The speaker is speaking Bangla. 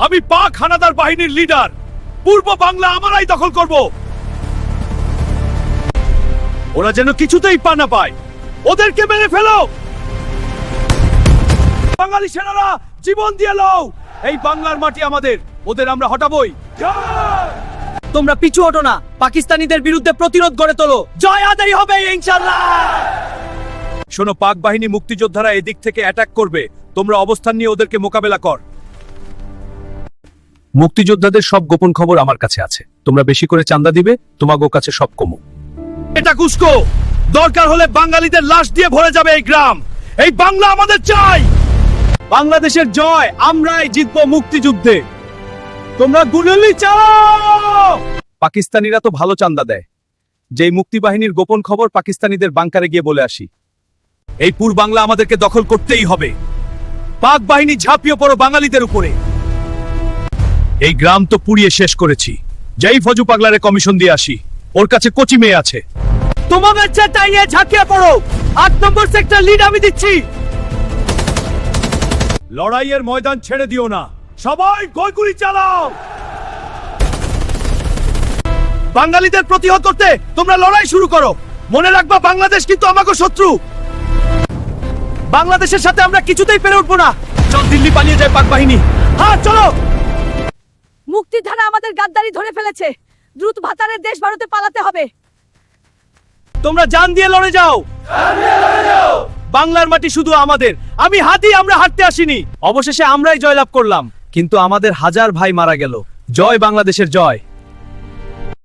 আমি পাক হানাদার বাহিনীর লিডার। পূর্ব বাংলা আমরাই দখল করব। ওরা যেন কিছুতেই পা না পায়। ওদেরকে মেরে ফেলো। বাঙালি সেনারা জীবন দিয়ে লও। এই বাংলার মাটি আমাদের, ওদের আমরা হটাবই। তোমরা পিছু হটো না, পাকিস্তানিদের বিরুদ্ধে প্রতিরোধ গড়ে তোলো। জয় আদায় হবে ইনশাআল্লাহ। শোনো, পাক বাহিনী মুক্তিযোদ্ধারা এদিক থেকে অ্যাটাক করবে, তোমরা অবস্থান নিয়ে ওদেরকে মোকাবেলা কর। মুক্তিযোদ্ধাদের সব গোপন খবর আমার কাছে আছে। তোমরা বেশি করে চাঁদা দিবে, তোমাগো কাছে সব কমু। এটা কুস্কো, দরকার হলে বাঙালিদের লাশ দিয়ে ভরে যাবে এই গ্রাম। এই বাংলা আমাদের চাই। বাংলাদেশের জয়, আমরাই জিতবো মুক্তিযুদ্ধে। তোমরা গুলি চালাও। পাকিস্তানিরা তো ভালো চাঁদা দেয়। যেই মুক্তিবাহিনীর গোপন খবর পাকিস্তানিদের বাংকারে গিয়ে বলে আসি। এই পুর বাংলা আমাদেরকে দখল করতেই হবে। পাক বাহিনী ঝাঁপিয়ে পড়ো বাঙালিদের উপরে। এই গ্রাম তো পুড়িয়ে শেষ করেছি। যেই ফজু পাগলারে কমিশন দিয়ে আসি, ওর কাছে কচি মেয়ে আছে। তোমাদের চেষ্টায় নিয়ে ঝাঁপিয়ে পড়ো। ৮ নম্বর সেক্টর লিড আমি দিচ্ছি। লড়াইয়ের ময়দান ছেড়ে দিও না, সবাই গুলি চালাও। বাঙালিদের প্রতিহত করতে তোমরা লড়াই শুরু করো। মনে রাখবা, বাংলাদেশ কিন্তু আমাকে শত্রু। বাংলাদেশের সাথে আমরা কিছুতেই পেরে উঠবো না। চল দিল্লি পালিয়ে যায় পাক বাহিনী। হ্যাঁ চলো। মুক্তিধারা আমাদের গাদ্দারি ধরে ফেলেছে। দ্রুত ভাতারের দেশ ভারতে পালাতে হবে। তোমরা জান দিয়ে লড়ে যাও। বাংলার মাটি শুধু আমাদের। আমি হাতি, আমরা হাঁটতে আসিনি। অবশেষে আমরাই জয়লাভ করলাম, কিন্তু আমাদের হাজার ভাই মারা গেল। জয় বাংলাদেশের জয়।